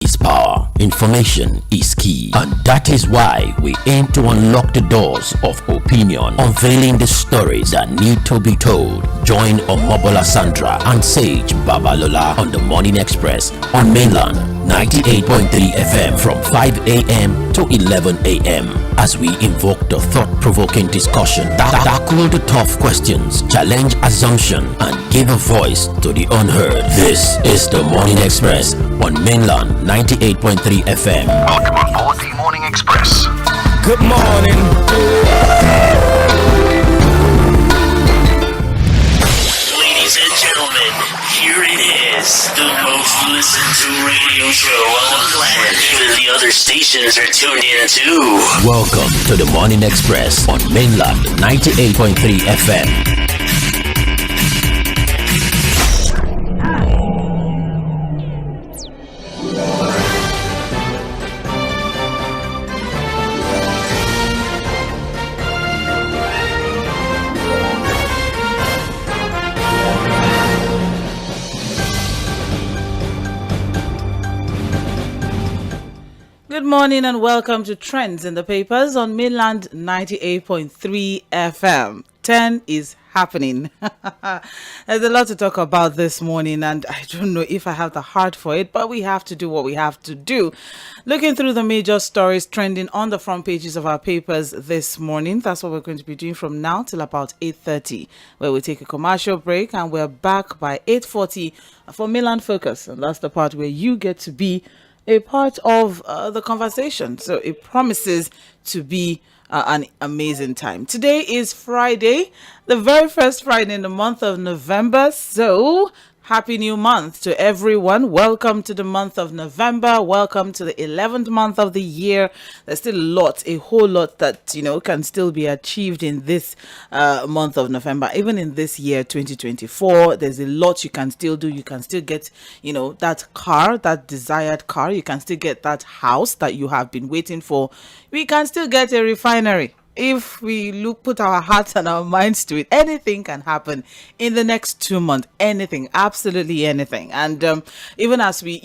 is power. Information is key. And that is why we aim to unlock the doors of opinion, unveiling the stories that need to be told. Join Omobola Sandra and Sage Babalola on the Morning Express on Mainland 98.3 FM from 5 a.m. to 11 a.m. as we invoke the thought-provoking discussion, tackle the tough questions, challenge assumption, and give a voice to the unheard. This is the Morning Express on Mainland 98.3 FM. Welcome on board the Morning Express. Good morning. Ladies and gentlemen, here it is, the most listened to radio show on the planet. Even the other stations are tuned in too. Welcome to the Morning Express on Mainland 98.3 FM. Good morning and welcome to Trends in the Papers on Mainland 98.3 FM. 10 is happening. There's a lot to talk about this morning and I don't know if I have the heart for it, but we have to do what we have to do. Looking through the major stories trending on the front pages of our papers this morning. That's what we're going to be doing from now till about 8:30, where we take a commercial break and we're back by 8:40 for Mainland Focus. And that's the part where you get to be a part of the conversation. So it promises to be an amazing time. Today is Friday, the very first Friday in the month of November. So happy new month to everyone. Welcome to the month of November. Welcome to the 11th month of the year. There's still a whole lot that, can still be achieved in this month of November. Even in this year, 2024, there's a lot you can still do. You can still get, that car, that desired car. You can still get that house that you have been waiting for. We can still get a refinery. If we put our hearts and our minds to it, anything can happen in the next 2 months. Anything, absolutely anything. And even as we,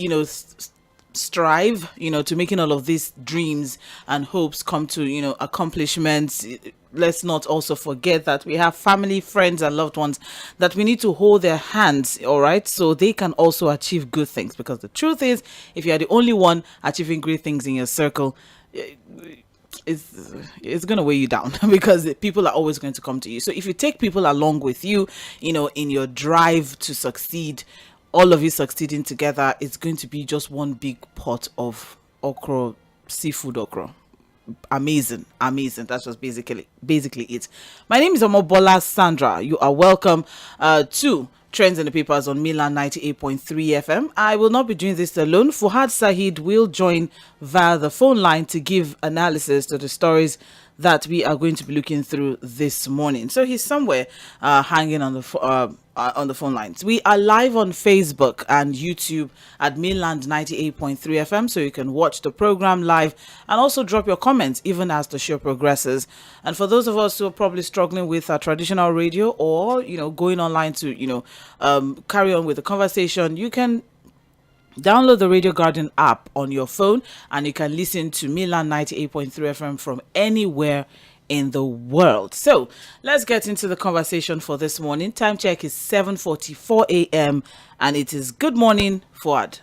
strive, to making all of these dreams and hopes come to, accomplishments, let's not also forget that we have family, friends, and loved ones that we need to hold their hands, all right, so they can also achieve good things. Because the truth is, if you are the only one achieving great things in your circle, it's going to weigh you down because people are always going to come to you. So if you take people along with you, in your drive to succeed, all of you succeeding together, it's going to be just one big pot of okra, seafood okra. Amazing. That's just basically it. My name is Omobola Sandra. You are welcome to Trends in the Papers on Milan 98.3 FM. I will not be doing this alone. Fuhad Sahid will join via the phone line to give analysis to the stories that we are going to be looking through this morning. So he's somewhere hanging on the phone lines. We are live on Facebook and YouTube at Mainland 98.3 FM, so you can watch the program live and also drop your comments even as the show progresses. And for those of us who are probably struggling with traditional radio or going online to carry on with the conversation, you can download the Radio Garden app on your phone and you can listen to Milan 98.3 FM from anywhere in the world. So let's get into the conversation for this morning. Time check is 7:44 a.m. and it is good morning, Fuad.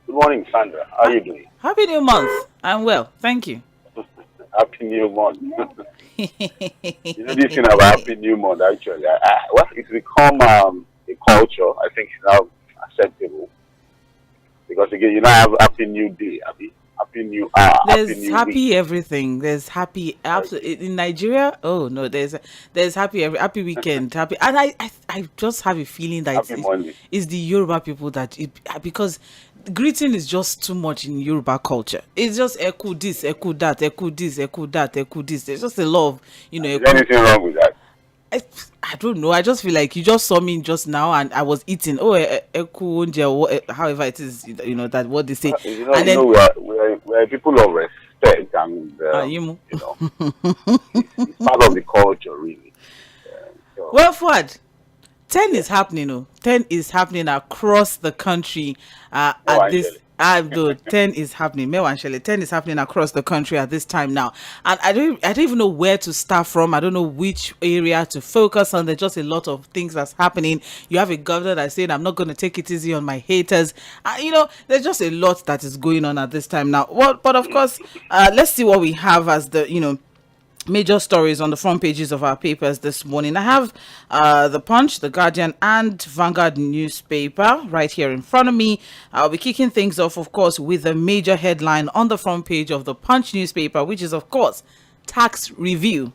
Good morning, Sandra. How are you doing? Happy new month. I'm well, thank you. Happy new month. This thing about happy new month, actually. It's become a culture. I think it's now acceptable. Because again, have happy new day, happy new hour. There's happy everything. There's happy absolutely in Nigeria. Oh no, there's happy weekend, happy, and I just have a feeling that it's the Yoruba people that because greeting is just too much in Yoruba culture. It's just eku this, eku that, eku this, eku that, eku this. There's just a lot of Is there anything wrong with that? I don't know. I just feel like you just saw me just now and I was eating. However it is, that what they say. We're people of respect and it's part of the culture, really. Well, Fuad, 10 is happening. 10 is happening across the country at though 10 is happening. Mmēwànshele, 10 is happening across the country at this time now. And I don't even know where to start from. I don't know which area to focus on. There's just a lot of things that's happening. You have a governor that's saying, I'm not going to take it easy on my haters. There's just a lot that is going on at this time now. Well, but of course, let's see what we have as the, major stories on the front pages of our papers this morning. I have the Punch, the Guardian, and Vanguard newspaper right here in front of me. I'll be kicking things off, of course, with a major headline on the front page of the Punch newspaper, which is, of course, tax review.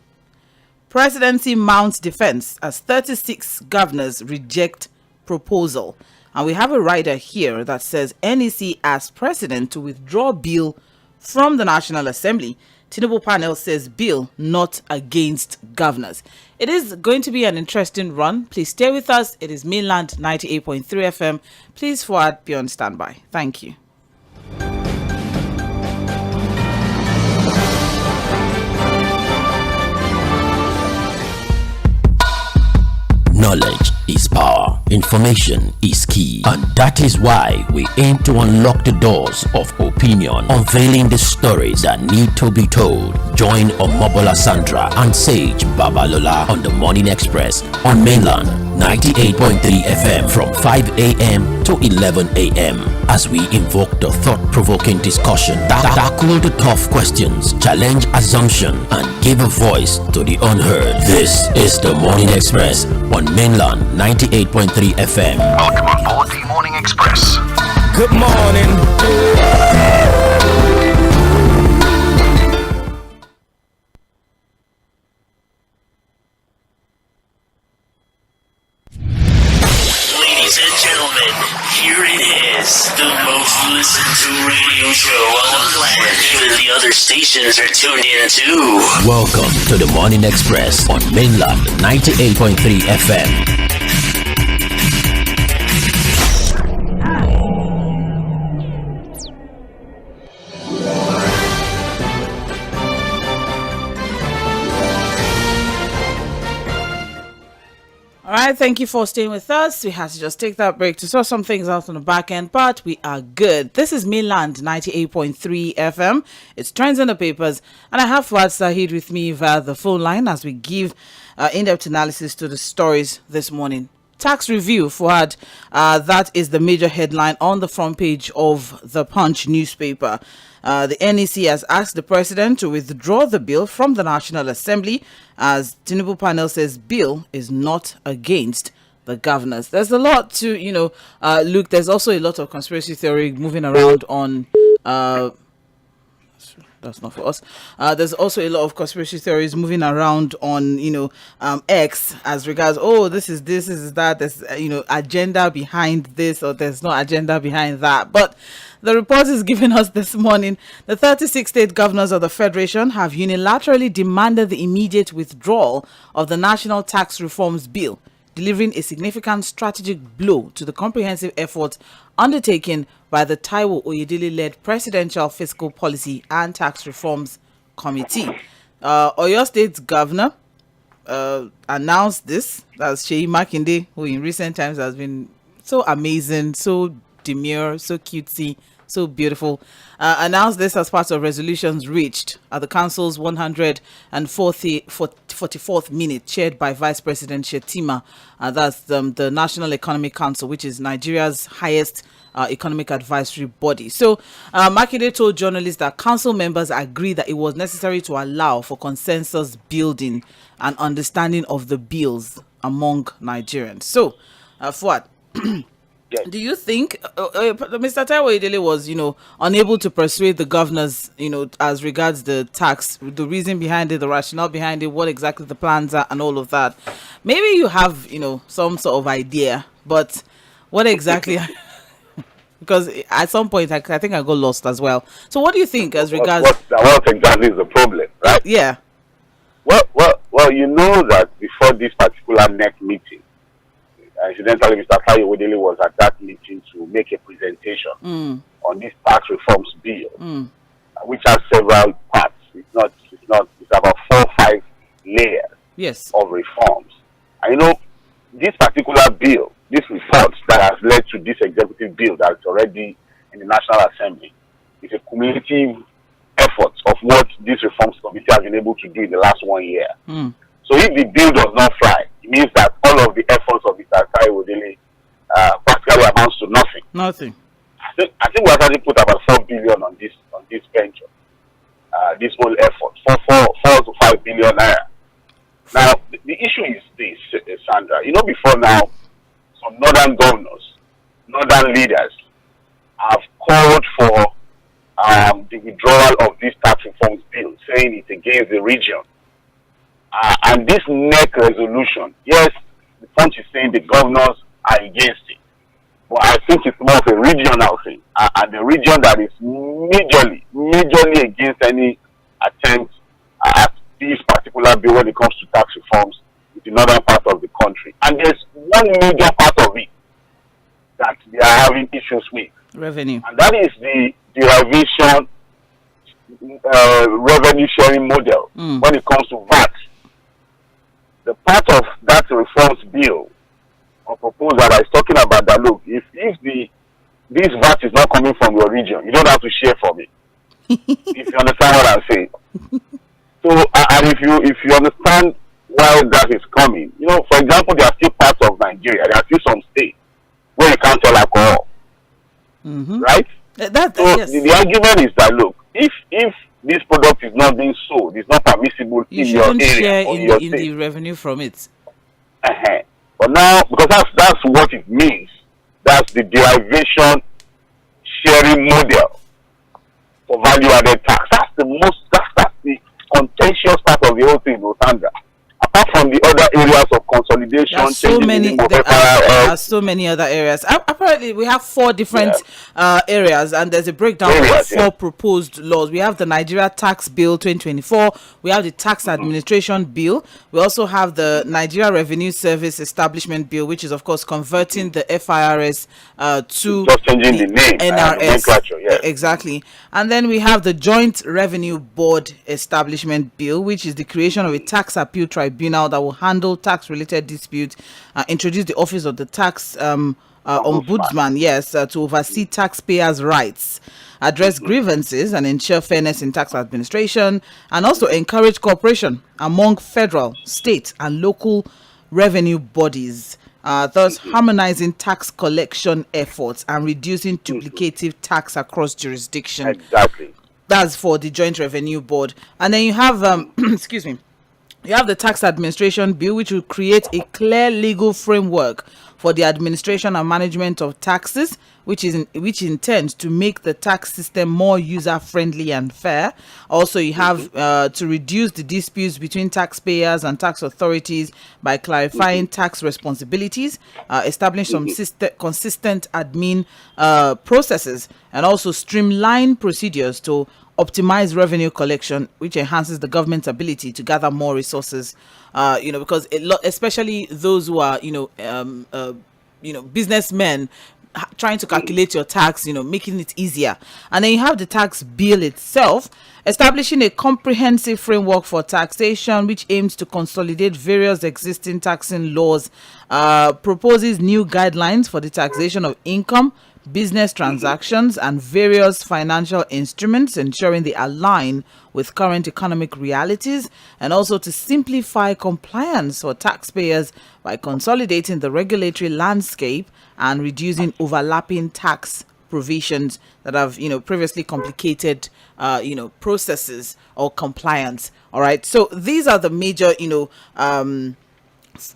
Presidency mounts defense as 36 governors reject proposal. And we have a rider here that says NEC asks president to withdraw bill from the National Assembly. Tinubu panel says bill not against governors. It is going to be an interesting run. Please stay with us. It is Mainland 98.3 FM. Please forward, be on standby. Thank you. Knowledge is power. Information is key. And that is why we aim to unlock the doors of opinion, unveiling the stories that need to be told. Join Omobola Sandra and Sage Babalola on the Morning Express on Mainland 98.3 FM from 5 a.m. to 11 a.m. as we invoke the thought-provoking discussion, tackle the tough questions, challenge assumption, and give a voice to the unheard. This is the Morning Express on Mainland 98.3 FM. Welcome on board the Morning Express. Good morning. Ladies and gentlemen, here it is, the most listened to radio show on the planet. Even the other stations are tuned in too. Welcome to the Morning Express on Mainland 98.3 FM. All right, thank you for staying with us. We had to just take that break to sort some things out on the back end, but we are good. This is Mainland 98.3 FM. It's Trends in the Papers, and I have Fuad Sahid with me via the phone line as we give in-depth analysis to the stories this morning. Tax review, Fuad, that is the major headline on the front page of the Punch newspaper. The NEC has asked the president to withdraw the bill from the National Assembly as Tinubu panel says bill is not against the governors. There's a lot to, look, there's also a lot of conspiracy theory moving around on, that's not for us. There's also a lot of conspiracy theories moving around on, X as regards, this is that, there's, agenda behind this or there's no agenda behind that. But the report is giving us this morning, the 36 state governors of the Federation have unilaterally demanded the immediate withdrawal of the National Tax Reforms Bill, delivering a significant strategic blow to the comprehensive effort undertaken by the Taiwo Oyedele-led Presidential Fiscal Policy and Tax Reforms Committee. Oyo State's governor announced this. That's Seyi Makinde, who in recent times has been so amazing, so demure, so cutesy, so beautiful. Announced this as part of resolutions reached at the council's 144th minute, chaired by Vice President Shetima. That's the National Economic Council, which is Nigeria's highest economic advisory body. So Makinde told journalists that council members agreed that it was necessary to allow for consensus building and understanding of the bills among Nigerians. So, Fuad, Yes. do you think Mr. Taiwo Oyedele was, unable to persuade the governors, as regards the tax, the reason behind it, the rationale behind it, what exactly the plans are and all of that? Maybe you have, some sort of idea, but what exactly? Because at some point, I think I got lost as well. So what do you think as regards? What exactly is the problem, right? Yeah. Well, you know that before this particular NEC meeting, incidentally, Mr. Taiwo Oyedele was at that meeting to make a presentation on this tax reforms bill, which has several parts. It's about 4 or 5 layers of reforms. And this particular bill, this report that has led to this executive bill that's already in the National Assembly is a cumulative effort of what this Reforms Committee has been able to do in the last 1 year. So if the bill does not fly, it means that all of the efforts of Mr. Taiwo practically amounts to nothing. Nothing. I think we have already put about 4 billion on this venture. This whole effort, 4 to 5 billion naira. Now the issue is this, Sandra. You know, before now, some northern governors, northern leaders have called for the withdrawal of this tax reforms bill, saying it's against the region. And this NEC resolution, yes, the punch is saying the governors are against it. But I think it's more of a regional thing. And the region that is majorly against any attempt at this particular bill when it comes to tax reforms is the northern part of the country. And there's one major part of it that they are having issues with. Revenue. And that is the derivation revenue sharing model when it comes to VAT. The part of that reforms bill or proposal that is talking about that, look, if this VAT is not coming from your region, you don't have to share from it. If you understand what I'm saying. So, and if you understand why that is coming, you know, for example, there are still parts of Nigeria, there are still some states where you can't sell alcohol. Right? Yes. The argument is that, look, if this product is not being sold, it's not permissible You in your shouldn't area share or in your the state. revenue from it. But now, because that's what it means, that's the derivation sharing model for value-added tax. That's the contentious part of the whole thing, Sandra. Apart from the other areas of consolidation, There are so many other areas. Apparently, we have 4 different areas, and there's a breakdown of 4 proposed laws. We have the Nigeria Tax Bill 2024. We have the Tax Administration Bill. We also have the Nigeria Revenue Service Establishment Bill, which is, of course, converting the FIRS to just changing the name, NRS. Exactly. And then we have the Joint Revenue Board Establishment Bill, which is the creation of a tax appeal tribunal that will handle tax-related disputes, introduce the office of the tax ombudsman, to oversee taxpayers' rights, address grievances and ensure fairness in tax administration, and also encourage cooperation among federal, state, and local revenue bodies, thus harmonizing tax collection efforts and reducing duplicative tax across jurisdictions. Exactly. That's for the Joint Revenue Board. And then you have, excuse me, you have the Tax Administration Bill, which will create a clear legal framework for the administration and management of taxes, which intends to make the tax system more user-friendly and fair. Also, you have to reduce the disputes between taxpayers and tax authorities by clarifying tax responsibilities, establish some consistent admin processes, and also streamline procedures to optimize revenue collection, which enhances the government's ability to gather more resources. Because especially those who are, businessmen trying to calculate your tax, making it easier. And then you have the tax bill itself, establishing a comprehensive framework for taxation, which aims to consolidate various existing taxing laws, proposes new guidelines for the taxation of income, business transactions, and various financial instruments, ensuring they align with current economic realities, and also to simplify compliance for taxpayers by consolidating the regulatory landscape and reducing overlapping tax provisions that have previously complicated processes or compliance. All right, so these are the major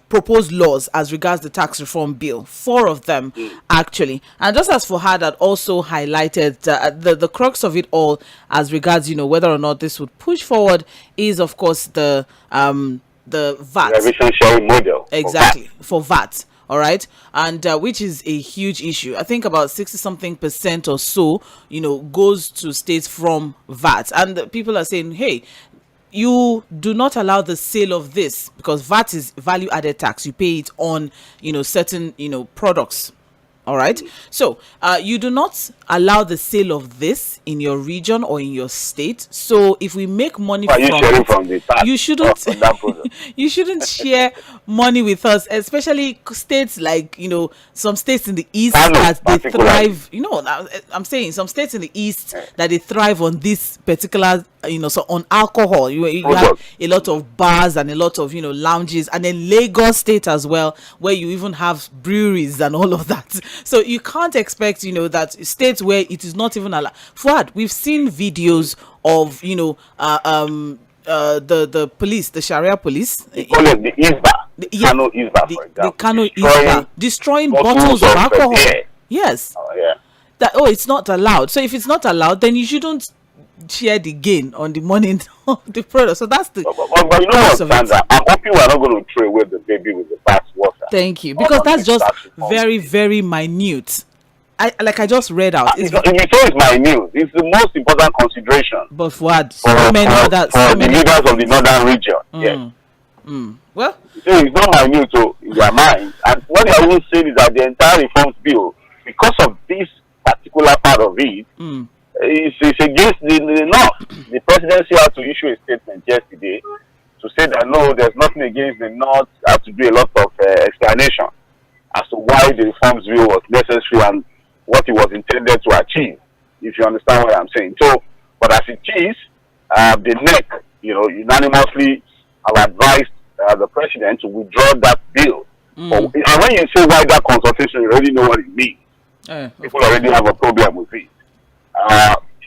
proposed laws as regards the tax reform bill, 4 of them actually. And just as Fᴜᴜ had also highlighted, the crux of it all as regards whether or not this would push forward is, of course, the VAT revenue sharing model, exactly, for VAT. All right, and which is a huge issue. I think about 60-something% or so goes to states from VAT, and people are saying, hey, you do not allow the sale of this, because VAT is value added tax. You pay it on certain products, All right. So you do not allow the sale of this in your region or in your state. So if we make money from the tax you shouldn't from that product? you shouldn't share money with us, especially states like, some states in the east that they thrive. I'm saying some states in the east that they thrive on this particular, so on alcohol. You have a lot of bars and a lot of, lounges, and then Lagos state as well, where you even have breweries and all of that. So you can't expect, that states where it is not even allowed. Fuad, we've seen videos of, the police, the Sharia police. They call it the ISBA. Kano ISBA, for example. The Kano ISBA. Destroying bottles of alcohol. Yes. Oh, yeah. It's not allowed. So if it's not allowed, then you shouldn't share the gain on the money of the product. So that's the. But you know what, Sandra? I'm hoping we're not going to throw away the baby with the bathwater. Thank you, because that's just very, very minute. I just read out. If you say it's minute, it's the most important consideration. But what? For the leaders of the northern region. Yes. Well, so it's not minute in their mind. And what they are even saying is that the entire reforms bill, because of this particular part of it, it's against the North. The presidency had to issue a statement yesterday to say that no, there's nothing against the North. Had to do a lot of explanation as to why the reforms bill was necessary and what it was intended to achieve, if you understand what I'm saying. So, but as it is, the NEC, unanimously have advised the president to withdraw that bill. And when you say wider consultation, you already know what it means. People already have a problem with it.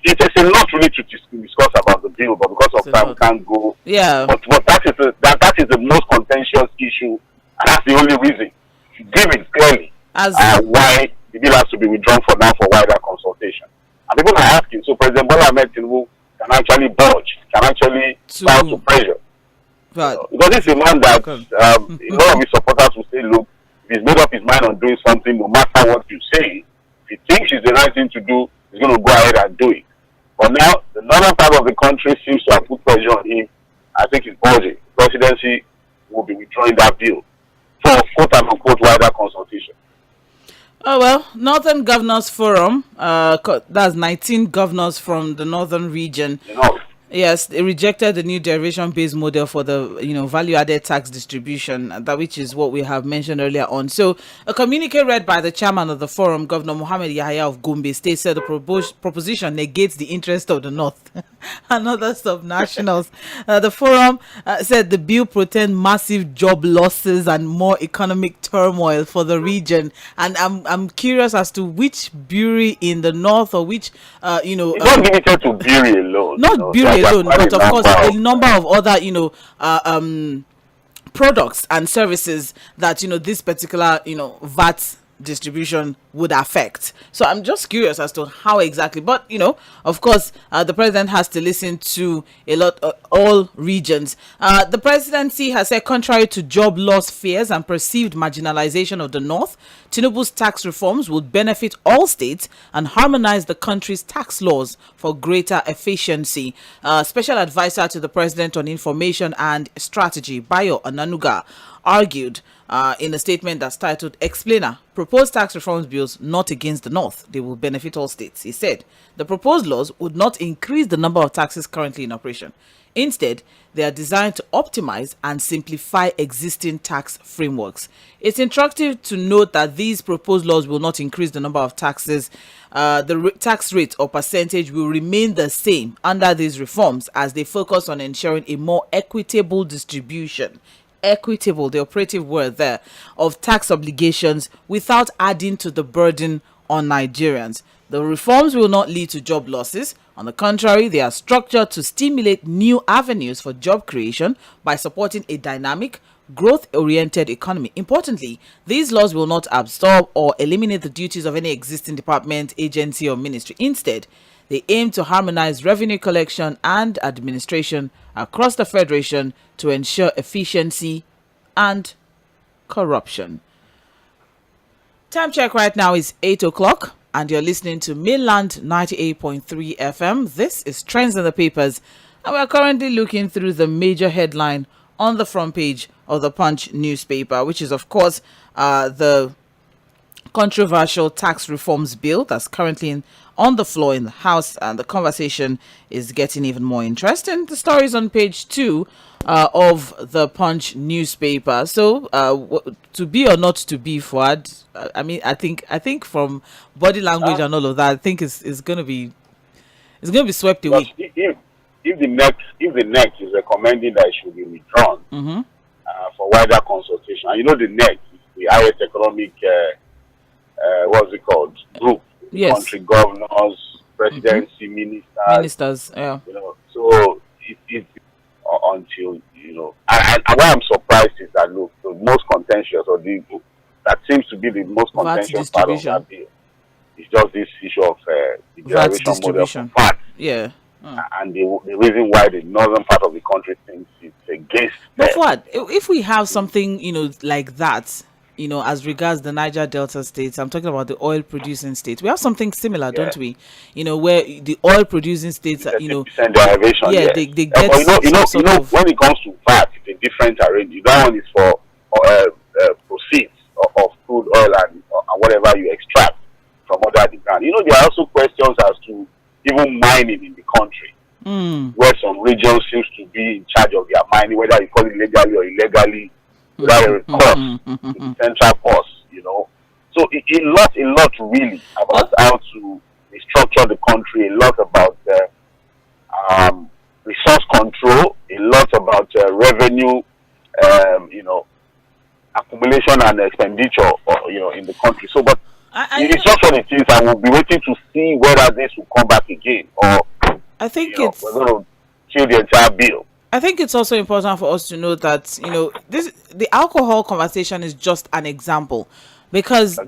It is a lot really to discuss about the bill, but because of time, we can't go. Yeah. But that is the most contentious issue, and that's the only reason. Given clearly why the bill has to be withdrawn for now for wider consultation. And people are asking, so President Bola Ahmed Tinubu can actually budge, can actually start to pressure. Right. Because this is a man that a lot of his supporters will say, look, if he's made up his mind on doing something, no matter what you say, if he thinks it's the right thing to do, he's going to go ahead and do it. But now, the northern part of the country seems to have put pressure on him. I think it's budging. The presidency will be withdrawing that bill for quote-unquote wider consultation. Oh, well, Northern Governors Forum, that's 19 governors from the northern region. Yes, they rejected the new derivation-based model for the, value-added tax distribution, that which is what we have mentioned earlier on. So, a communique read by the chairman of the forum, Governor Mohammed Yahya of Gombe State, said the proposition negates the interest of the North and other sub-nationals. The forum said the bill portends massive job losses and more economic turmoil for the region. And I'm curious as to which brewery in the North or which, It's not limited to brewery alone. Not brewery alone, but of course a number of other, products and services that, this particular, VAT distribution would affect. So I'm just curious as to how exactly, but of course the president has to listen to all regions. The presidency has said, contrary to job loss fears and perceived marginalization of the North, Tinubu's tax reforms would benefit all states and harmonize the country's tax laws for greater efficiency. Special advisor to the president on information and strategy, Bayo Onanuga, argued in a statement that's titled Explainer, proposed tax reforms bills not against the North. They will benefit all states. He said the proposed laws would not increase the number of taxes currently in operation. Instead, they are designed to optimize and simplify existing tax frameworks. It's instructive to note that these proposed laws will not increase the number of taxes. The tax rate or percentage will remain the same under these reforms as they focus on ensuring a more equitable distribution. Equitable, the operative word there, of tax obligations without adding to the burden on Nigerians. The reforms will not lead to job losses. On the contrary, they are structured to stimulate new avenues for job creation by supporting a dynamic, growth-oriented economy. Importantly, these laws will not absorb or eliminate the duties of any existing department, agency, or ministry. Instead, they aim to harmonize revenue collection and administration across the Federation to ensure efficiency and corruption. Time check right now is 8 o'clock and you're listening to Mainland 98.3 FM. This is Trends in the Papers and we're currently looking through the major headline on the front page of the Punch newspaper, which is of course the controversial tax reforms bill that's currently on the floor in the House, and the conversation is getting even more interesting. The story is on page 2 of the Punch newspaper. So, to be or not to be, Fuad, I mean, I think from body language and all of that, I think it's going to be swept away. If the next is recommending that it should be withdrawn for wider consultation, and the next is the highest economic what's it called, group, Yes. country governors, presidency, Ministers, yeah. So it's until and why I'm surprised is that look, the most contentious that seems to be the most contentious part of that bill is just this issue of the derivation model for VAT. Yeah. And the reason why the northern part of the country thinks it's against. But what if we have something like that? As regards the Niger Delta states, I'm talking about the oil producing states. We have something similar, don't we? Where the oil producing states, derivation. Yeah, they get. When it comes to VAT, it's a different arrangement. That one is for proceeds of crude oil and whatever you extract from under the ground. There are also questions as to even mining in the country, where some regions seems to be in charge of their mining, whether you call it legally or illegally. Without a recourse to the central cost, So a lot really about how to restructure the country, a lot about resource control, a lot about revenue, accumulation and expenditure, in the country. So, but it's just what it is, and we'll be waiting to see whether this will come back again, or I think we're going to kill the entire bill. I think it's also important for us to know that the alcohol conversation is just an example, because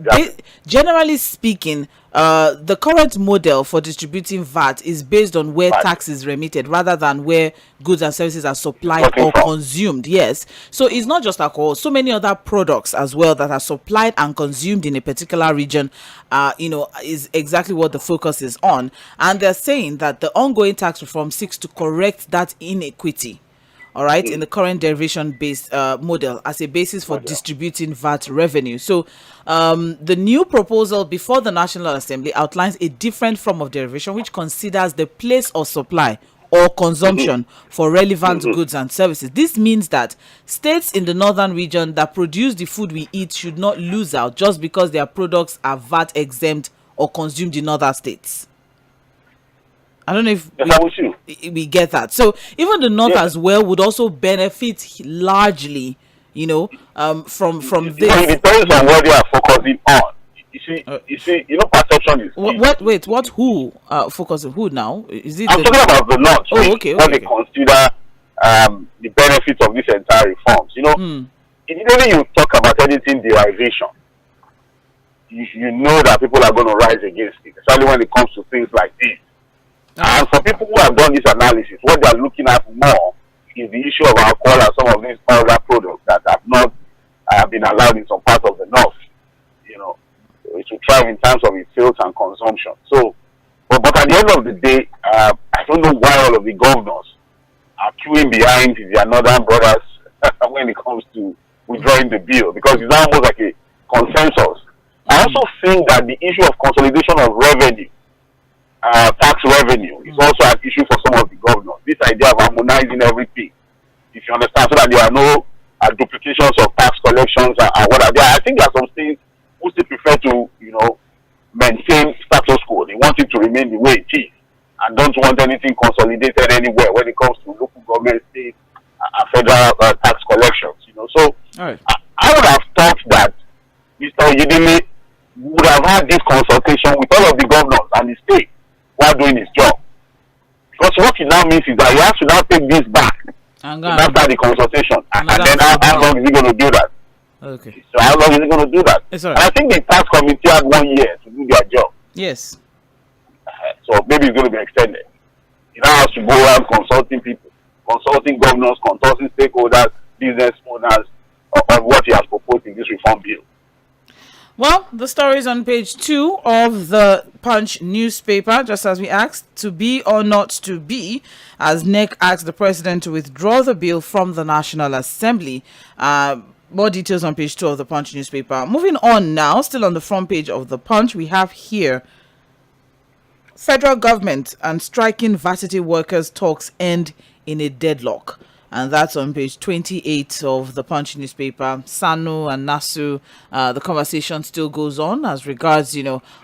generally speaking, the current model for distributing VAT is based on where tax is remitted rather than where goods and services are supplied or consumed. Yes, so it's not just alcohol; so many other products as well that are supplied and consumed in a particular region. Is exactly what the focus is on, and they're saying that the ongoing tax reform seeks to correct that inequity. All right, in the current derivation-based model as a basis for distributing VAT revenue. So the new proposal before the National Assembly outlines a different form of derivation which considers the place of supply or consumption for relevant goods and services. This means that states in the northern region that produce the food we eat should not lose out just because their products are VAT exempt or consumed in other states. I don't know if we get that. So even the north as well would also benefit largely, from this. It depends on what they are focusing on. You see, perception is key. What? Who focus on who now? Is it? I'm talking about the north. Okay. What they consider the benefits of this entire reforms. Immediately you talk about anything derivation, you know that people are going to rise against it, especially when it comes to things like this. And for people who have done this analysis, what they are looking at more is the issue of alcohol and some of these other products that have not been allowed in some parts of the north, it will thrive in terms of its sales and consumption. So, but at the end of the day, I don't know why all of the governors are queuing behind their northern brothers when it comes to withdrawing the bill, because it's almost like a consensus. I also think that the issue of consolidation of revenue, tax revenue, is also an issue for some of the governors. This idea of harmonizing everything, if you understand, so that there are no duplications of tax collections and what are there. I think there are some things who still prefer to, maintain status quo. They want it to remain the way it is, and don't want anything consolidated anywhere when it comes to local government, state, and federal tax collections. So right. I would have thought that Mr. Oyedele would have had this consultation with all of the governors and the state while doing his job. Because what it now means is that he has to now take this back after the consultation. And then how long is he going to do that? Okay. So how long is he going to do that? It's all right. right. And I think the tax committee had 1 year to do their job. Yes. So maybe it's going to be extended. He now has to go around consulting people, consulting governors, consulting stakeholders, business owners on what he has proposed in this reform bill. Well, the story is on page 2 of the Punch newspaper, just as we asked, to be or not to be, as NEC asked the president to withdraw the bill from the National Assembly. More details on page 2 of the Punch newspaper. Moving on now, still on the front page of the Punch, we have here federal government and striking varsity workers talks end in a deadlock. And that's on page 28 of the Punch newspaper. SANU and NASU, the conversation still goes on as regards,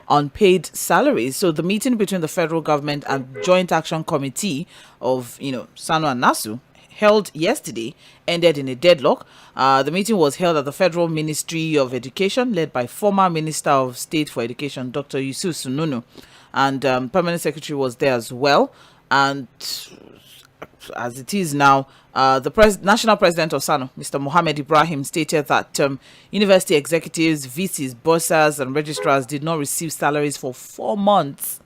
unpaid salaries. So the meeting between the federal government and Joint Action Committee of, SANU and NASU held yesterday ended in a deadlock. The meeting was held at the Federal Ministry of Education, led by former Minister of State for Education, Dr. Yusuf Sununu, and Permanent Secretary was there as well. And as it is now, the national president of SANU, Mr. Mohammed Ibrahim, stated that university executives, VCs, bursars, and registrars did not receive salaries for 4 months.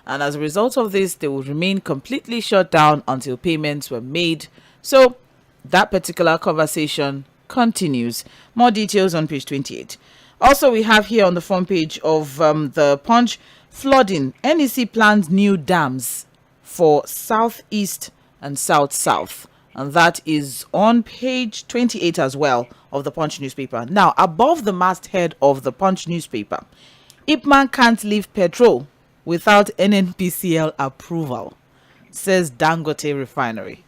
And as a result of this, they will remain completely shut down until payments were made. So that particular conversation continues. More details on page 28. Also, we have here on the front page of the Punch, flooding. NEC plans new dams for southeast and south. And that is on page 28 as well of the Punch newspaper. Now, above the masthead of the Punch newspaper, Ipman can't leave petrol without NNPCL approval, says Dangote Refinery.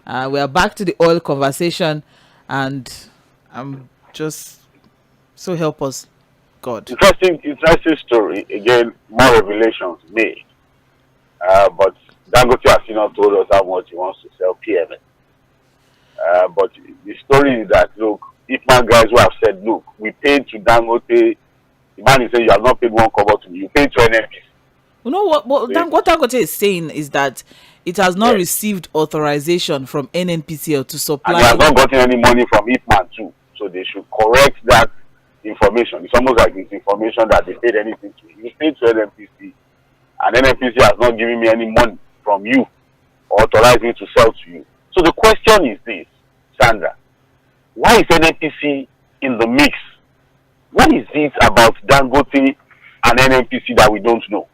We are back to the oil conversation, and I'm just so help us, God. Interesting story. Again, more revelations made. But Dangote has not told us how much he wants to sell PMS. But the story is that, look, Ipman guys who have said, look, we paid to Dangote. The man is saying you have not paid 1 kobo to me. You paid to NNPC. You know what Dangote is saying is that it has not received authorization from NNPCL to supply. And they have not gotten any money from Ipman too. So they should correct that information. It's almost like it's information that they paid anything to. You paid to NNPC, and NNPC has not given me any money from you or authorized me to sell to you. So the question is this, Sandra. Why is NNPC in the mix? What is it about Dangote and NNPC that we don't know?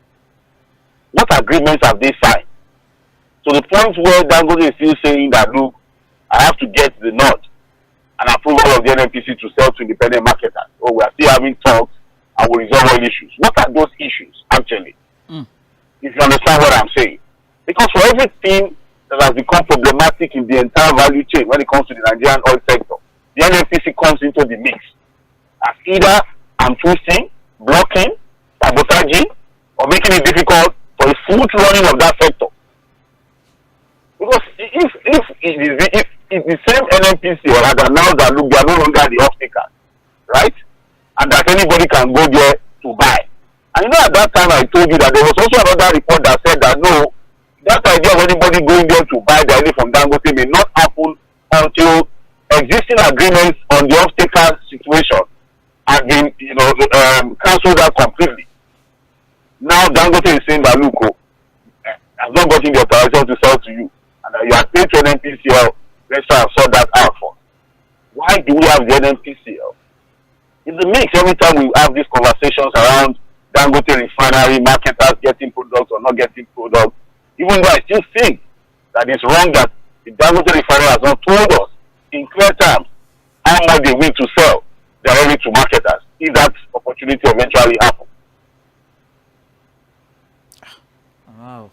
What agreements have they signed? To the point where Dangote is still saying that, look, I have to get the nod and approval of the NNPC to sell to independent marketers. Oh, we are still having talks and we'll resolve all issues. What are those issues, actually? If you understand what I'm saying. Because for everything that has become problematic in the entire value chain when it comes to the Nigerian oil sector, the NNPC comes into the mix as either twisting, blocking, sabotaging, or making it difficult for the smooth running of that sector. Because if the same NNPC had announced that, look, they are no longer the off-takers, right? And that anybody can go there to buy. And at that time I told you that there was also another report that said that no, that idea of anybody going there to buy directly from Dangote may not happen until existing agreements on the off-taker situation have been, cancelled out completely. Now Dangote is saying that, look, I've not gotten the authorization to sell to you, and you are paid to NNPCL. Let's try and sort that out for. Why do we have the NNPCL in the mix every time we have these conversations around Dangote refinery, marketers getting products or not getting products? Even though I still think that it's wrong that the Dangote refinery has not told us in clear terms how much they will to sell directly to marketers if that opportunity eventually happens. Wow.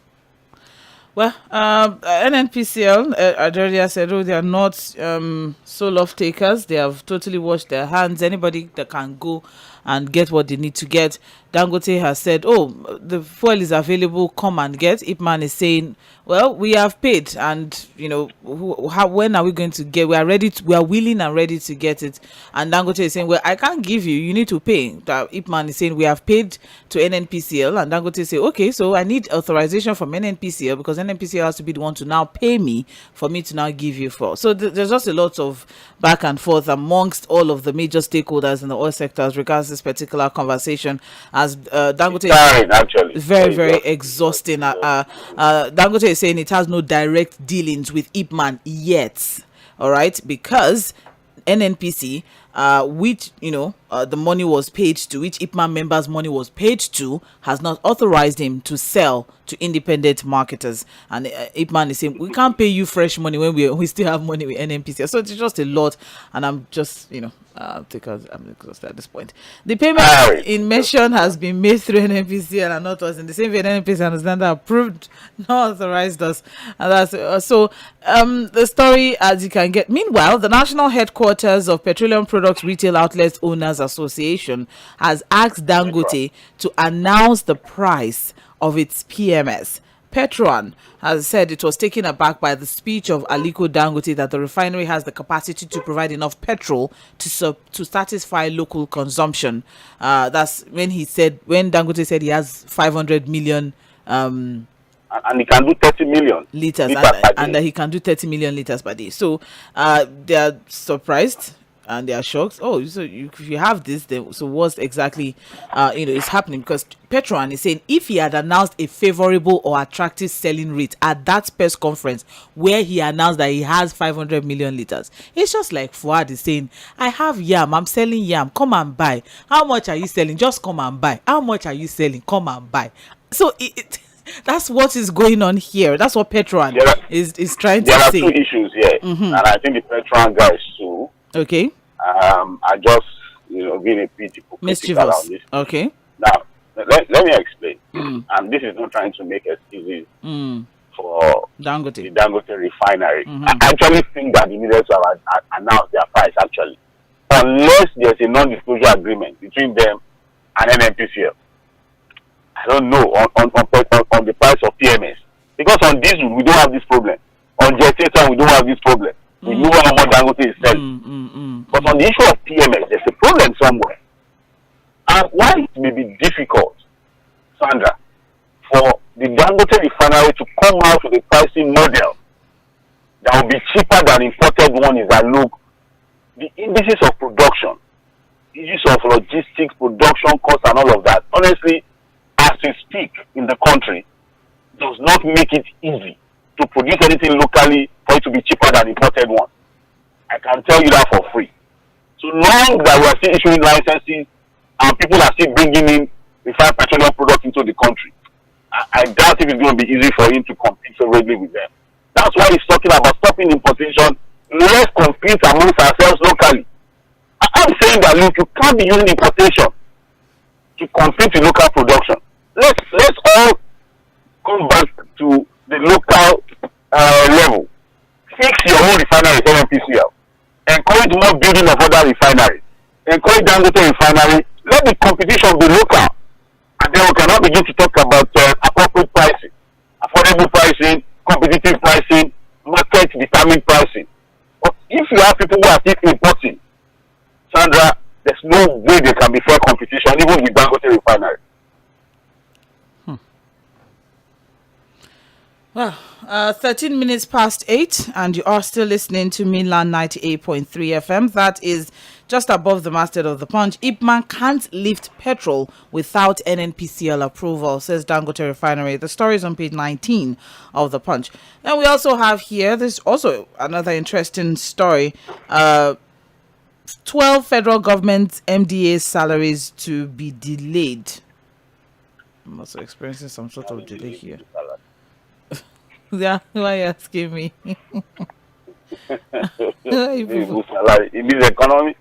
Well, NNPCL, Adelia said, they are not sole off takers. They have totally washed their hands. Anybody that can go and get what they need to get. Dangote has said, the fuel is available, come and get. Ipman is saying, well, we have paid, and when are we going to get? We are willing and ready to get it. And Dangote is saying, well, I can't give you need to pay. Ipman is saying, we have paid to NNPCL, and Dangote say, okay, so I need authorization from NNPCL because NNPCL has to be the one to now pay me for me to now give you fuel. So there's just a lot of back and forth amongst all of the major stakeholders in the oil sector as regards this particular conversation, as Dangote is very, very exhausting. Dangote is saying it has no direct dealings with Ipman yet, all right, because NNPC, which the money was paid to, which IPMAN members' money was paid to, has not authorized him to sell to independent marketers. And IPMAN is saying, we can't pay you fresh money when we still have money with NNPC. So it's just a lot. And I'm just, because I'm exhausted at this point. The payment in mention has been made through NNPC and not us. In the same way, NNPC understand that approved, not authorized us. And that's the story as you can get. Meanwhile, the national headquarters of Petroleum Products Retail Outlets Owners Association has asked Dangote to announce the price of its PMS. Petron has said it was taken aback by the speech of Aliko Dangote that the refinery has the capacity to provide enough petrol to satisfy local consumption. That's when Dangote said he has 500 million and he can do 30 million liters and that he can do 30 million liters per day. So they are surprised and they are shocked. Oh, so if you have this, then so what's exactly is happening? Because Petron is saying if he had announced a favorable or attractive selling rate at that press conference where he announced that he has 500 million liters, it's just like Fuad is saying, I have yam, I'm selling yam, come and buy. How much are you selling? Just come and buy. How much are you selling? Come and buy. So that's what is going on here. That's what Petron is trying to say. There are two issues here, and I think the Petron guys too. Okay. Are just being a bit hypocritical around this. Okay. Now let me explain. And this is not trying to make excuses for the Dangote refinery. I actually think that they needed to have announced their price actually, unless there's a non-disclosure agreement between them and NNPCL. I don't know on the price of PMS, because on diesel we don't have this problem. On gestator we don't have this problem. We know how much Dangote is selling. But on the issue of PMS, there's a problem somewhere. And why it may be difficult, Sandra, for the Dangote refinery to come out with a pricing model that will be cheaper than imported one is that, look, the indices of production, issues of logistics, production costs and all of that, honestly, as we speak in the country, does not make it easy to produce anything locally for it to be cheaper than imported one. I can tell you that for free. So long that we are still issuing licenses and people are still bringing in refined petroleum products into the country, I doubt if it's going to be easy for him to compete favorably with them. That's why he's talking about stopping importation. Let's compete amongst ourselves locally. I'm saying that, look, you can't be using importation to compete with local production. Let's all come back to the local level. Fix your own refinery, NNPCL. Encourage more building of other refineries. Encourage Dangote refinery. Let the competition be local. And then we cannot begin to talk about appropriate pricing, affordable pricing, competitive pricing, market determined pricing. But if you have people who are still importing, Sandra, there's no way there can be fair competition, even with Dangote refinery. Well, 13 minutes past 8, and you are still listening to Mainland 98.3 FM. That is just above the masthead of the Punch. IPMAN can't lift petrol without NNPCL approval, says Dangote Refinery. The story is on page 19 of the Punch. And we also have here, there's also another interesting story. 12 federal government MDA salaries to be delayed. I'm also experiencing some sort of delay here. Yeah, why are you asking me? It means economy.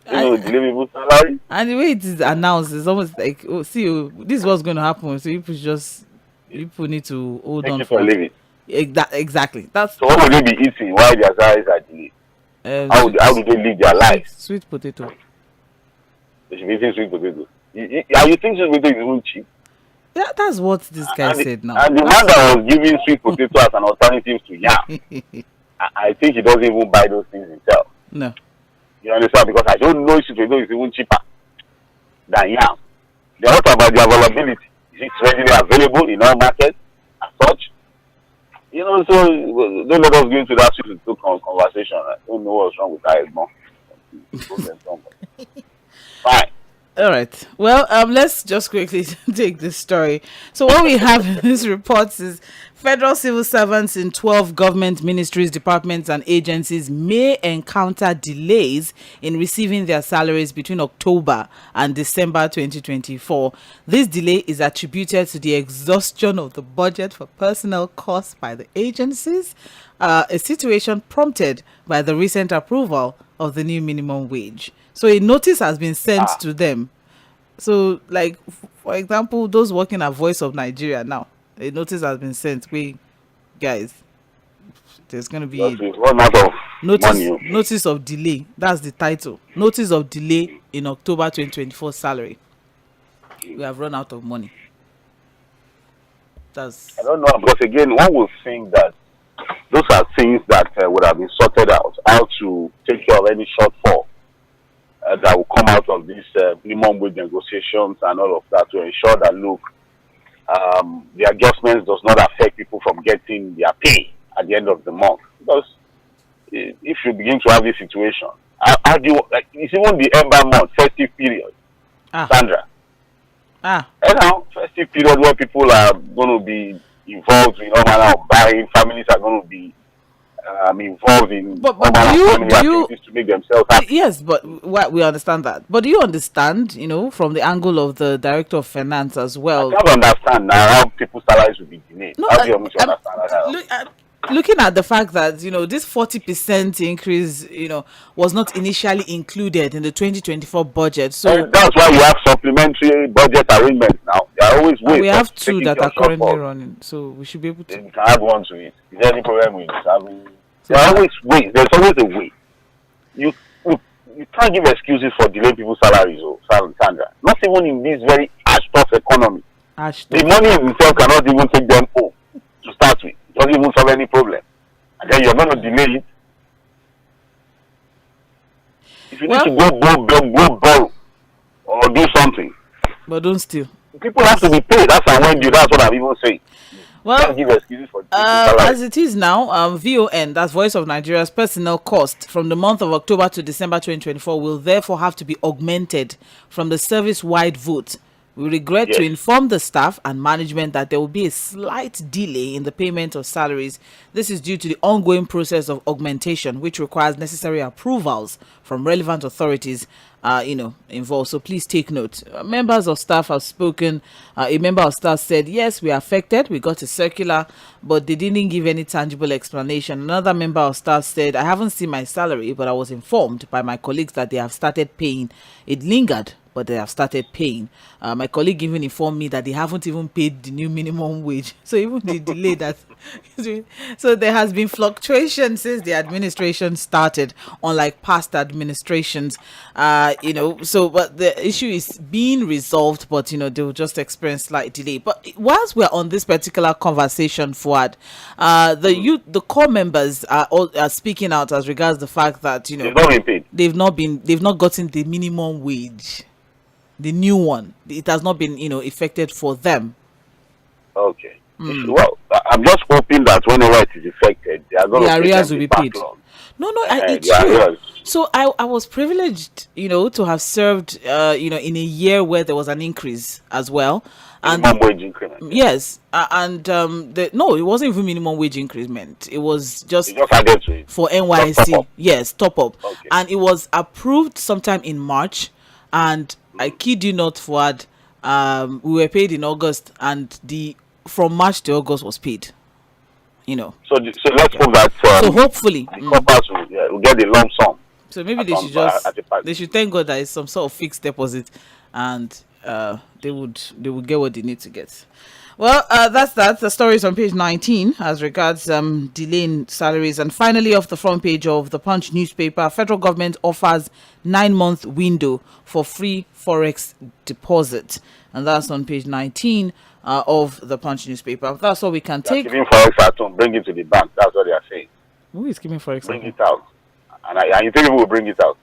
Salary. And the way it is announced, it's almost like, this is what's going to happen. So people need to hold on for it. Exactly. So what will they be eating while their salaries are delayed? How do they live their lives? Sweet potato. They should be eating sweet potato. You think sweet potato is even cheap? Yeah, that's what this guy said now. And the man that was giving sweet potato as an alternative to yam, I think he doesn't even buy those things himself. No. You understand? Because I don't know if sweet potato is even cheaper than yam. Then what about the availability? Is it readily available in all markets as such? So don't let us go into that sweet potato conversation. I don't know what's wrong with that anymore. Fine. All right. Well, let's just quickly take this story. So what we have in these reports is federal civil servants in 12 government ministries, departments, and agencies may encounter delays in receiving their salaries between October and December 2024. This delay is attributed to the exhaustion of the budget for personnel costs by the agencies, a situation prompted by the recent approval of the new minimum wage. So a notice has been sent to them. So, like, for example, those working at Voice of Nigeria now, a notice has been sent. Guys, there's going to be notice of delay. That's the title. Notice of delay in October 2024 salary. We have run out of money. I don't know, because again, one would think that those are things that would have been sorted out, how to take care of any shortfall that will come out of these minimum wage negotiations and all of that, to ensure that, look, the adjustments does not affect people from getting their pay at the end of the month. Because if you begin to have this situation, how do you, like, it's even the Ember month, festive period, Sandra. And now, festive period where people are going to be involved in all manner of buying, families are going to be involved in activities to make themselves happy. Yes, but we understand that. But do you understand, from the angle of the director of finance as well? I don't understand now how people's salaries will be delayed. No, how do you understand that? Looking at the fact that, this 40% increase, was not initially included in the 2024 budget. So and that's why you have supplementary budget arrangements now. There are always ways. We have two that are currently running, so we should be able to. Then you can add one to it. Is there any problem with it? There are always ways. There's always a way. You can't give excuses for delaying people's salaries, Sandra. Not even in this very tough economy. The money in itself cannot even take them home to start with. It doesn't even solve any problem. And then you're going to delay it. If you need to go borrow or do something. But don't steal. People have to be paid. That's what I'm even saying. Well, give excuses for as it is now, VON, that's Voice of Nigeria's personnel cost from the month of October to December 2024 will therefore have to be augmented from the service-wide vote. We regret to inform the staff and management that there will be a slight delay in the payment of salaries. This is due to the ongoing process of augmentation, which requires necessary approvals from relevant authorities, involved. So please take note. Members of staff have spoken. A member of staff said, yes, we are affected. We got a circular, but they didn't give any tangible explanation. Another member of staff said, I haven't seen my salary, but I was informed by my colleagues that they have started paying. It lingered, but they have started paying. My colleague even informed me that they haven't even paid the new minimum wage. So even the delay that... So there has been fluctuation since the administration started, unlike past administrations. But the issue is being resolved, but, they will just experience slight delay. But whilst we're on this particular conversation, Fuad, the core members are speaking out as regards the fact that, they've not been paid. They've not gotten the minimum wage. The new one, it has not been, effected for them. Okay. Well, I'm just hoping that whenever it is effected, they are going the arrears will be paid. No, it's true. Arrears. So I was privileged, to have served, in a year where there was an increase as well. And minimum wage increment. Yes, it wasn't even minimum wage increment. It was just added to it. For NYSC. Top up. Yes, top up. Okay. And it was approved sometime in March, and I kid you not, Fuad, we were paid in August, and from March to August was paid. So let's hope that so hopefully the corpers will get the lump sum. So maybe they should thank God that it's some sort of fixed deposit, and they would get what they need to get. Well, that's that. The story is on page 19 as regards delaying salaries. And finally, off the front page of the Punch newspaper, federal government offers 9-month window for free forex deposit. And that's on page 19 of the Punch newspaper. That's all we can take. Giving forex at home, bring it to the bank. That's what they are saying. Who is giving forex? Bring it out. And you think people will bring it out?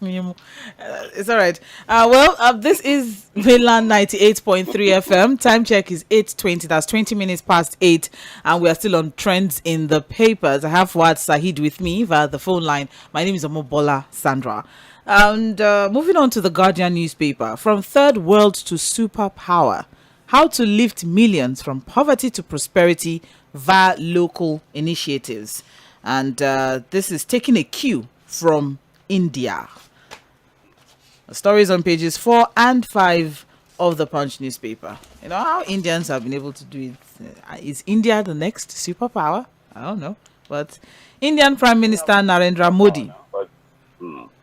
It's all right. This is Mainland 98.3 FM. Time check is 8:20. That's 20 minutes past 8. And we are still on trends in the papers. I have Fuad Sahid with me via the phone line. My name is Omobola Sandra. And moving on to the Guardian newspaper, from third world to superpower, how to lift millions from poverty to prosperity via local initiatives. And this is taking a cue from India. The story is on pages 4 and 5 of the Punch newspaper. You know how Indians have been able to do it. Is India the next superpower? I don't know. But Indian Prime Minister Narendra Modi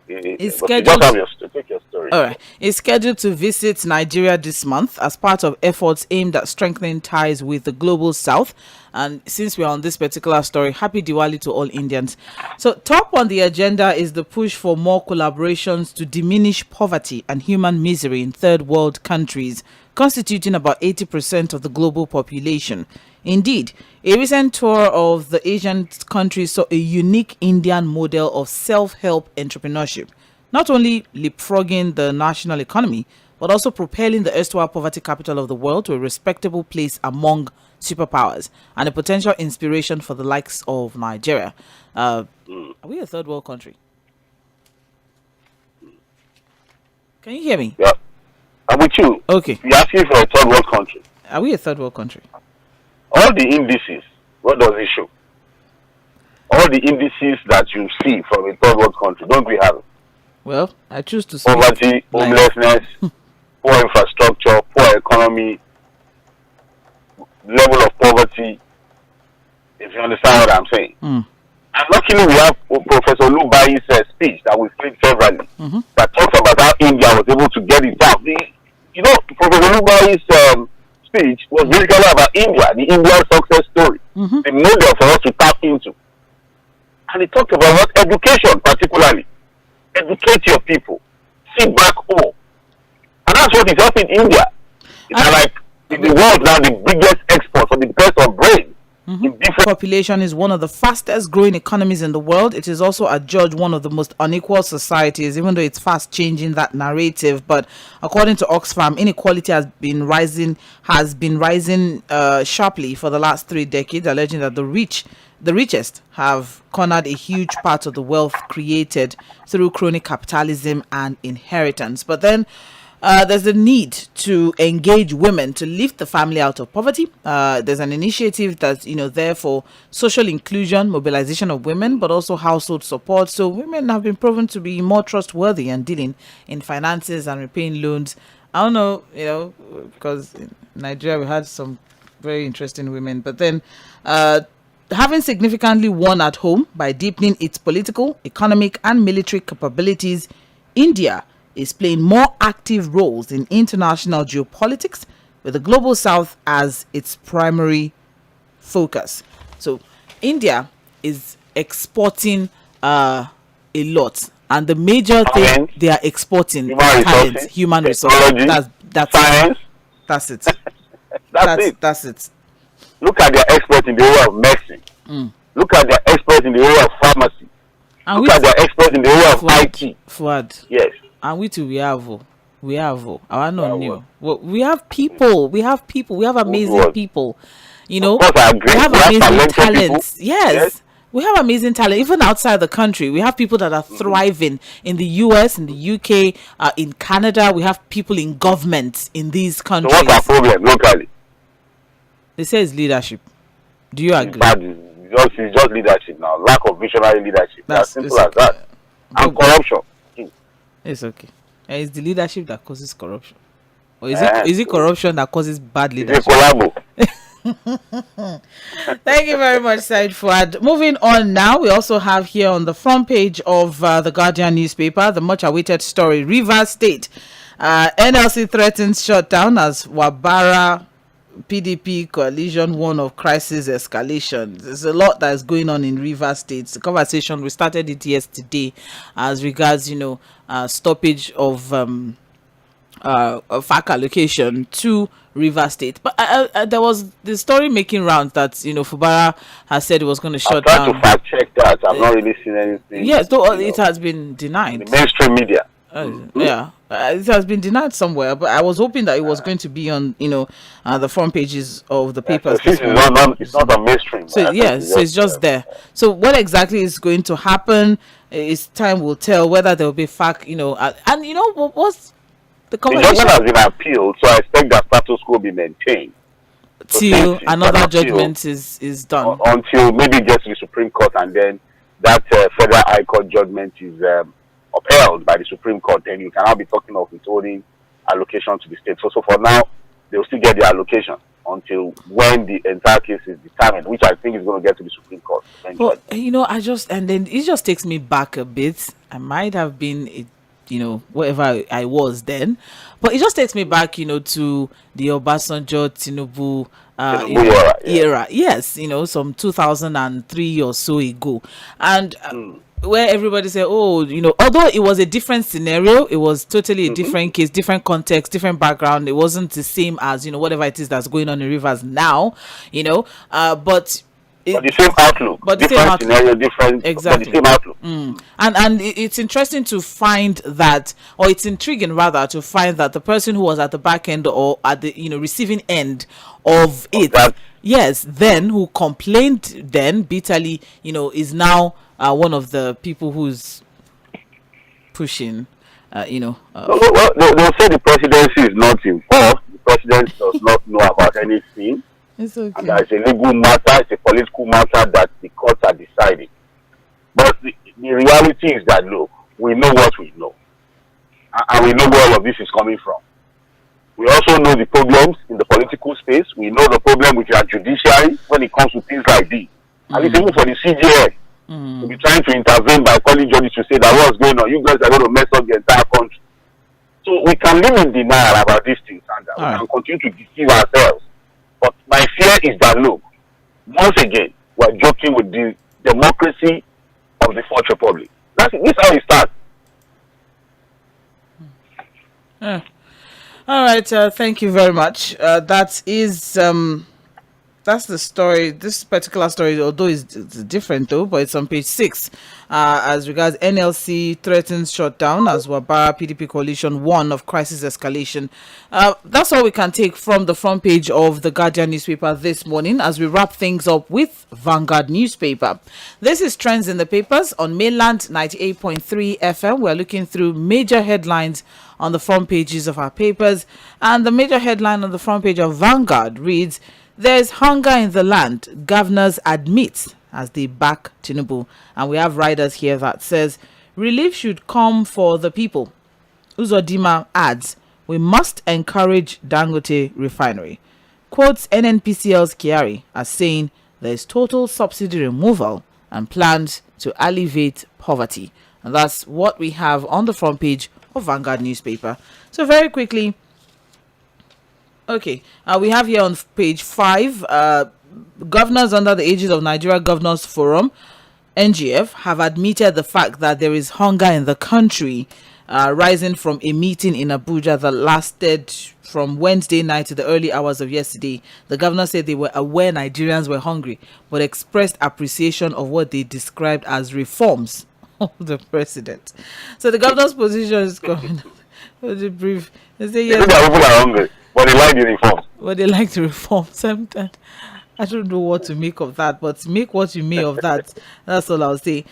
is scheduled to take your story. All right. Is scheduled to visit Nigeria this month as part of efforts aimed at strengthening ties with the global south. And since we're on this particular story, happy Diwali to all Indians. So top on the agenda is the push for more collaborations to diminish poverty and human misery in third world countries, constituting about 80% of the global population. Indeed, a recent tour of the Asian countries saw a unique Indian model of self-help entrepreneurship, not only leapfrogging the national economy, but also propelling the erstwhile poverty capital of the world to a respectable place among superpowers and a potential inspiration for the likes of Nigeria. Are we a third world country? Can you hear me? Yeah, I'm with you. Okay. You're asking for a third world country. Are we a third world country? All the indices, what does it show? All the indices that you see from a third world country, don't we have it? Well, I choose to speak Poverty, homelessness, poor infrastructure, poor economy, level of poverty, if you understand what I'm saying. And luckily we have Professor Lubai's speech that we played severally that talks about how India was able to get it out. You know, Professor Lubai's speech was basically about India, the Indian success story, the model for us to tap into. And he talked about what education particularly. Educate your people. Sit back home. And that's what is helping India. It's like in the world now the biggest export for the best of brain. Population is one of the fastest growing economies in the world. It is also adjudged one of the most unequal societies, even though it's fast changing that narrative. But according to Oxfam, inequality has been rising sharply for the last 3 decades, alleging that the richest have cornered a huge part of the wealth created through crony capitalism and inheritance. But then there's a need to engage women to lift the family out of poverty. There's an initiative that's, there for social inclusion, mobilization of women, but also household support. So women have been proven to be more trustworthy and dealing in finances and repaying loans. I don't know, because in Nigeria we had some very interesting women, but then having significantly won at home by deepening its political, economic, and military capabilities, India is playing more active roles in international geopolitics with the global south as its primary focus. So India is exporting a lot, and the major thing they are exporting is talent, human resources. That's science. That's it. That's it. Look at their exports in the area of medicine. Look at their exports in the area of pharmacy. And look at their exports in the area of IT. Fouad. Yes. And we too, we have our not new. Well, we have people. We have amazing people. We have amazing talents. Yes. We have amazing talent. Even outside the country, we have people that are thriving in the US, in the UK, in Canada. We have people in government in these countries. So what's our problem locally? They say it's leadership. Do you agree? It's just leadership now. Lack of visionary leadership. As simple as that. And corruption. It's okay. It's the leadership that causes corruption. Or is it corruption that causes bad leadership? Thank you very much, Said Fuad. Moving on now, we also have here on the front page of the Guardian newspaper, the much awaited story. Rivers State. NLC threatens shutdown as Wabara PDP coalition warn of crisis escalation. There's a lot that is going on in Rivers State. The conversation, we started it yesterday as regards, stoppage of FAC allocation to Rivers State. But there was the story making rounds that, Fubara has said it was going to shut down. To fact check that. I've not really seen anything. Yes, though it has been denied. The mainstream media. Yeah. It has been denied somewhere, but I was hoping that it was going to be on, the front pages of the papers. So it's not a mainstream. So so it's just there. So what exactly is going to happen? Is time will tell whether there will be fact, and what's the conversation? The judgment has been appealed, so I expect that status quo will be maintained till another judgment is done. Until maybe it gets to the Supreme Court, and then that federal High Court judgment is upheld by the Supreme Court. Then you can now be talking of withholding allocation to the state. So for now, they will still get the allocation until when the entire case is determined, which I think is going to get to the Supreme Court. But then it just takes me back a bit. I might have been, wherever I was then, but it just takes me back, to the Obasanjo Tinubu era. Yes, some 2003 or so ago, and where everybody said, although it was a different scenario, it was totally a different case, different context, different background. It wasn't the same as whatever it is that's going on in Rivers now, but the same outlook, but the same scenario, different, exactly. But the same outlook. And it's interesting to find that, or it's intriguing rather to find that the person who was at the back end or at the receiving end of it, then who complained then bitterly, is now one of the people who's pushing, They'll say the presidency is not involved. The president does not know about anything. It's okay. And it's a legal matter, it's a political matter that the courts are deciding. But the reality is that, look, we know what we know. And we know where all of this is coming from. We also know the problems in the political space. We know the problem with our judiciary when it comes to things like this. And it's even for the CJN to be trying to intervene by calling judges to say that what's going on, you guys are going to mess up the entire country. So we can live in denial about these things, and we can continue to deceive ourselves. But my fear is that, look, once again, we're joking with the democracy of the Fourth Republic. This is how it starts. All right, thank you very much. That's the story. This particular story, although it's different though, but it's on page 6. As regards NLC threatens shutdown as Wabara PDP coalition warn of crisis escalation. That's all we can take from the front page of the Guardian newspaper this morning as we wrap things up with Vanguard newspaper. This is Trends in the Papers on mainland 98.3 FM. We're looking through major headlines on the front pages of our papers, and the major headline on the front page of Vanguard reads, "There's hunger in the land, governors admit," as they back Tinubu. And we have riders here that says, "Relief should come for the people." Uzodimma adds, "We must encourage Dangote refinery." Quotes NNPCL's Kyari as saying there is total subsidy removal and plans to alleviate poverty. And that's what we have on the front page of Vanguard newspaper. So very quickly, okay, we have here on page 5, governors under the aegis of Nigeria Governors Forum, NGF, have admitted the fact that there is hunger in the country, rising from a meeting in Abuja that lasted from Wednesday night to the early hours of yesterday. The governor said they were aware Nigerians were hungry, but expressed appreciation of what they described as reforms of the president. So the governor's position is coming. The brief. They say yes. People are hungry, but they like the reforms. But they like the reforms. Sometimes I don't know what to make of that, but make what you may of that. That's all I'll say.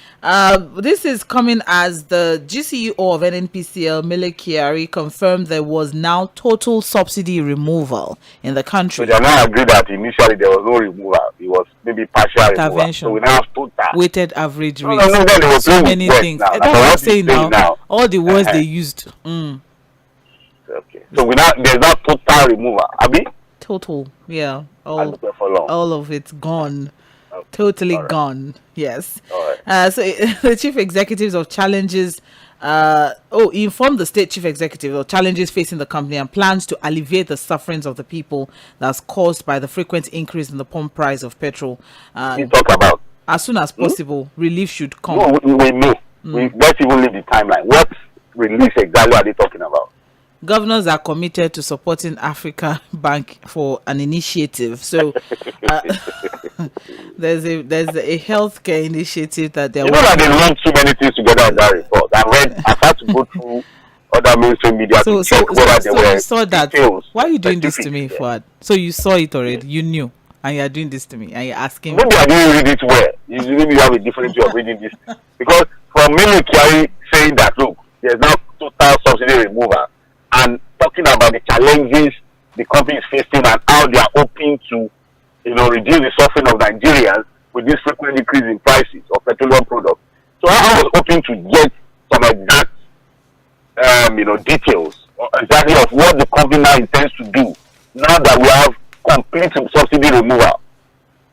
This is coming as the GCEO of NNPCL, Mele Kyari, confirmed there was now total subsidy removal in the country. So they are now agreed that initially there was no removal. It was maybe partial removal. So we now have total. Weighted average rate. No, so many things. That's what I'm saying now. All the words they used. Okay. So there's now total removal. Abi? Total, yeah. All of it's gone. Okay. Totally gone. Yes. So the chief executives of challenges he informed the state chief executive of challenges facing the company and plans to alleviate the sufferings of the people that's caused by the frequent increase in the pump price of petrol. You talk about as soon as possible, relief should come. No, we know. Let's even leave the timeline. What relief exactly are they talking about? Governors are committed to supporting Africa Bank for an initiative. So there's a healthcare initiative that they're. You know that they lumped too many things together in that report. I've had to go through other mainstream media So to check whether there were you saw that. details. Why are you doing this to me, specific. Fuad? So you saw it already. You knew, and you are doing this to me, and you're asking me. Maybe I didn't read it well. Maybe you have a different way of reading this. Because from Msoɪᴜ saying that, look, there's now total subsidy removal, and talking about the challenges the company is facing and how they are hoping to, reduce the suffering of Nigerians with this frequent increase in prices of petroleum products. So I was hoping to get some exact, details exactly of what the company now intends to do now that we have complete subsidy removal.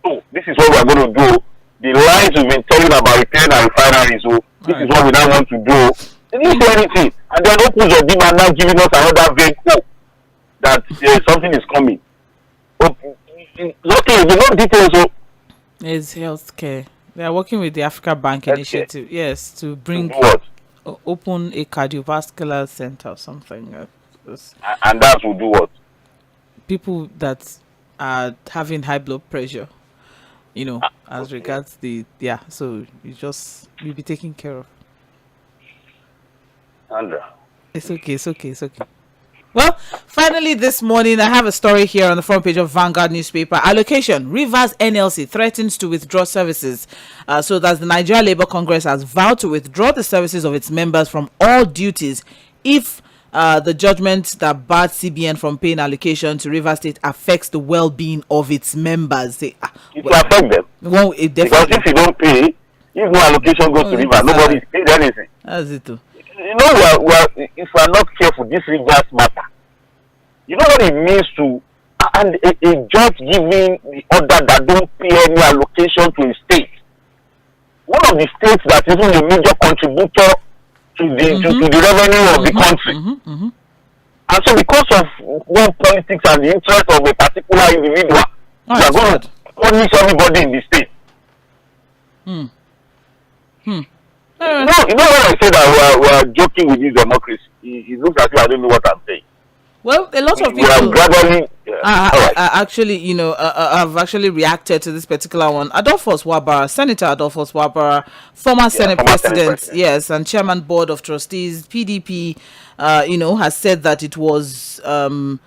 So this is what we are going to do. The lies we've been telling about repair and refineries, so this is what we now want to do. They didn't do anything. And then opens your demand now giving us another vague hope that something is coming. But luckily, the no details. So It's healthcare. They are working with the Africa Bank Initiative, yes, to bring what? open a cardiovascular center or something. And that will do what? People that are having high blood pressure, as regards so you'll be taken care of. Andra. It's okay. Well, finally this morning, I have a story here on the front page of Vanguard newspaper. Allocation. Rivers NLC threatens to withdraw services. So that the Nigeria Labour Congress has vowed to withdraw the services of its members from all duties if the judgment that barred CBN from paying allocation to Rivers State affects the well-being of its members. It will affect them. Well, it Because definitely. if you don't pay, if no allocation goes to Rivers, nobody is paid anything. That's it too. If we are not careful, this Rivers matter. You know what it means to, and a judge giving the order that don't pay any allocation to a state. One of the states that is even a major contributor to the revenue of the country. And so because of one politics and the interest of a particular individual, we are going to punish everybody in the state. You know when I say that we are joking with this democracy, it looks as if I don't know what I'm saying. Well, a lot of We are people gradually, I've actually reacted to this particular one. Senator Adolphus Wabara, former Senate President, yes, and Chairman Board of Trustees, PDP, has said that it was a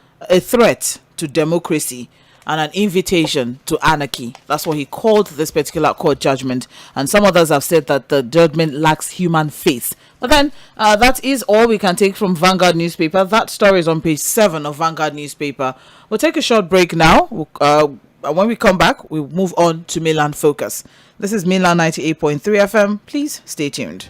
threat to democracy and an invitation to anarchy. That's what he called this particular court judgment. And some others have said that the judgment lacks human face. But then that is all we can take from Vanguard newspaper. That story is on page 7 of Vanguard newspaper. We'll take a short break now. When we come back, we'll move on to Mainland Focus. This is Mainland 98.3 FM. Please stay tuned.